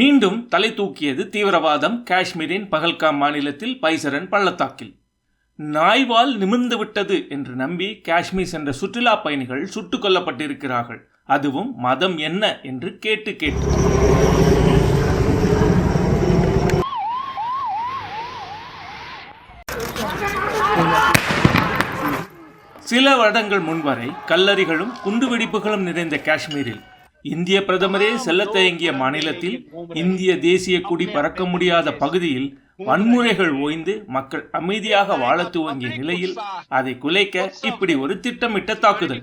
மீண்டும் தலை தூக்கியது தீவிரவாதம் காஷ்மீரின் பகல்காம் மாநிலத்தில் பைசரன் பள்ளத்தாக்கில். நாய்வால் நிமிர்ந்து விட்டது என்று நம்பி காஷ்மீர் சென்ற சுற்றுலா பயணிகள் சுட்டுக் கொல்லப்பட்டிருக்கிறார்கள். அதுவும் மதம் என்ன என்று கேட்டு கேட்டு. சில வருடங்கள் முன்வரை கல்லறிகளும் குண்டுவெடிப்புகளும் நிறைந்த காஷ்மீரில் இந்திய பிரதமரே செல்ல தயங்கிய மாநிலத்தில் இந்திய தேசிய கொடி பறக்க முடியாத பகுதியில் வன்முறைகள் ஓய்ந்து மக்கள் அமைதியாக வாழ துவங்கிய நிலையில் அதை குலைக்க இப்படி ஒரு திட்டமிட்ட தாக்குதல்.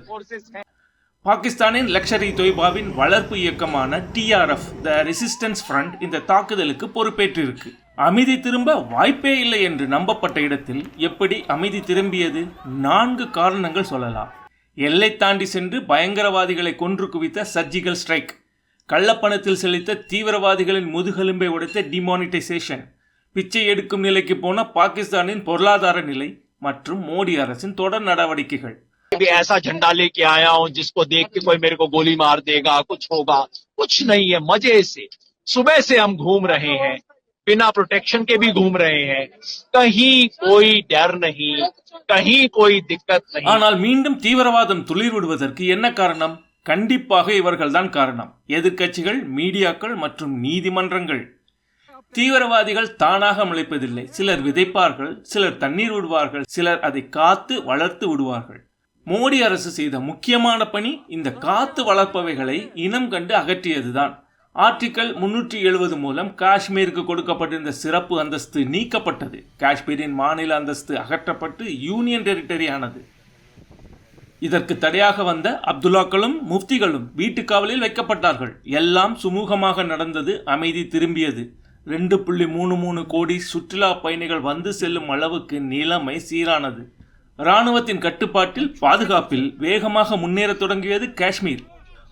பாகிஸ்தானின் லஷ்கர்-இ-தொய்பாவின் வளர்ப்பு இயக்கமான TRF த ரெசிஸ்டன்ஸ் ஃப்ரண்ட் இந்த தாக்குதலுக்கு பொறுப்பேற்றிருக்கு. அமைதி திரும்ப வாய்ப்பே இல்லை என்று நம்பப்பட்ட இடத்தில் எப்படி அமைதி திரும்பியது? 4 காரணங்கள் சொல்லலாம். எல்லை தாண்டி சென்று பயங்கரவாதிகளை கொன்று குவித்த சர்ஜிக்கல் ஸ்ட்ரைக், கள்ளப்பணத்தில் செலுத்த தீவிரவாதிகளின் முதுகெலும்பை உடைத்த டிமானிட்டைசேஷன், பிச்சை எடுக்கும் நிலைக்கு போன பாகிஸ்தானின் பொருளாதார நிலை மற்றும் மோடி அரசின் தொடர் நடவடிக்கைகள். ऐसा झंडा लेके आया हूं जिसको देख के कोई मेरे को गोली मार देगा, कुछ होगा, कुछ नहीं है. मजे से सुबह से हम घूम रहे हैं, बिना प्रोटेक्शन के भी घूम रहे हैं. कहीं कोई डर नहीं, कहीं कोई दिक्कत नहीं. ஆனால் மீண்டும் தீவிரவாதம் துளிர் விடுவதற்கு என்ன காரணம்? கண்டிப்பாக இவர்கள்தான் காரணம். எதிர்க்கட்சிகள், மீடியாக்கள் மற்றும் நீதிமன்றங்கள். தீவிரவாதிகள் தானாக முளைப்பதில்லை. சிலர் விதைப்பார்கள், சிலர் தண்ணீர் விடுவார்கள், சிலர் அதை காத்து வளர்த்து விடுவார்கள். மோடி அரசு செய்த முக்கியமான பணி இந்த காத்து வளர்ப்பவைகளை இனம் கண்டு அகற்றியதுதான். ஆர்டிகல் 370 மூலம் காஷ்மீருக்கு கொடுக்கப்பட்டிருந்த சிறப்பு அந்தஸ்து நீக்கப்பட்டது. காஷ்மீரின் மாநில அந்தஸ்து அகற்றப்பட்டு யூனியன் டெரிட்டரி ஆனது. இதற்கு தடையாக வந்த அப்துல்லாக்களும் முஃப்திகளும் வீட்டுக்காவலில் வைக்கப்பட்டார்கள். எல்லாம் சுமூகமாக நடந்தது. அமைதி திரும்பியது. 2.33 கோடி சுற்றுலா பயணிகள் வந்து செல்லும் அளவுக்கு நிலைமை சீரானது. இராணுவத்தின் கட்டுப்பாட்டில், பாதுகாப்பில் வேகமாக முன்னேற தொடங்கியது காஷ்மீர்.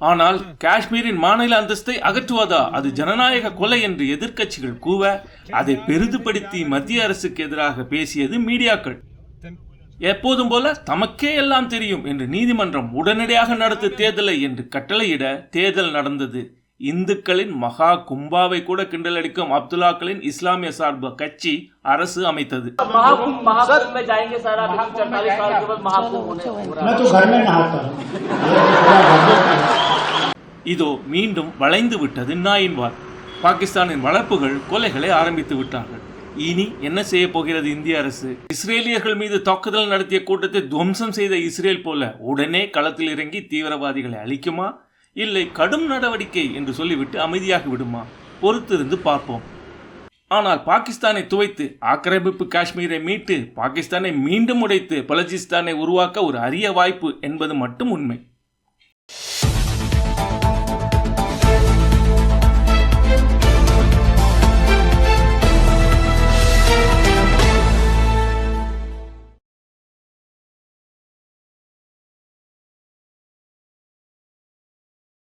ஆனால் காஷ்மீரின் மாநில அந்தஸ்தை அகற்றுவதா, அது ஜனநாயக கொலை என்று எதிர்க்கட்சிகள் கூவ, அதை பெரிதுபடுத்தி மத்திய அரசுக்கு எதிராக பேசியது மீடியாக்கள். எப்போதும் போல தமக்கே எல்லாம் தெரியும் என்று நீதிமன்றம் உடனடியாக நடத்து தேர்தலை என்று கட்டளையிட தேர்தல் நடந்தது. இந்துக்களின் மகா கும்பாவை கூட கிண்டலடிக்கும் அப்துல்லாக்களின் இஸ்லாமிய சார்பு கட்சி அரசு அமைத்தது. இதோ மீண்டும் வளைந்து விட்டது நாயின் வால். பாகிஸ்தானின் வளர்ப்புகள் கொலைகளை ஆரம்பித்து விட்டார்கள். இனி என்ன செய்ய போகிறது இந்திய அரசு? இஸ்ரேலியர்கள் மீது தாக்குதல் நடத்திய கூட்டத்தை துவம்சம் செய்த இஸ்ரேல் போல உடனே களத்தில் இறங்கி தீவிரவாதிகளை அழிக்குமா, இல்லை கடும் நடவடிக்கை என்று சொல்லிவிட்டு அமைதியாகி விடுமா? பொறுத்திருந்து பார்ப்போம். ஆனால் பாகிஸ்தானை துவைத்து ஆக்கிரமிப்பு காஷ்மீரை மீட்டு பாகிஸ்தானை மீண்டும் உடைத்து பலூச்சிஸ்தானை உருவாக்க ஒரு அரிய வாய்ப்பு என்பது மட்டும் உண்மை.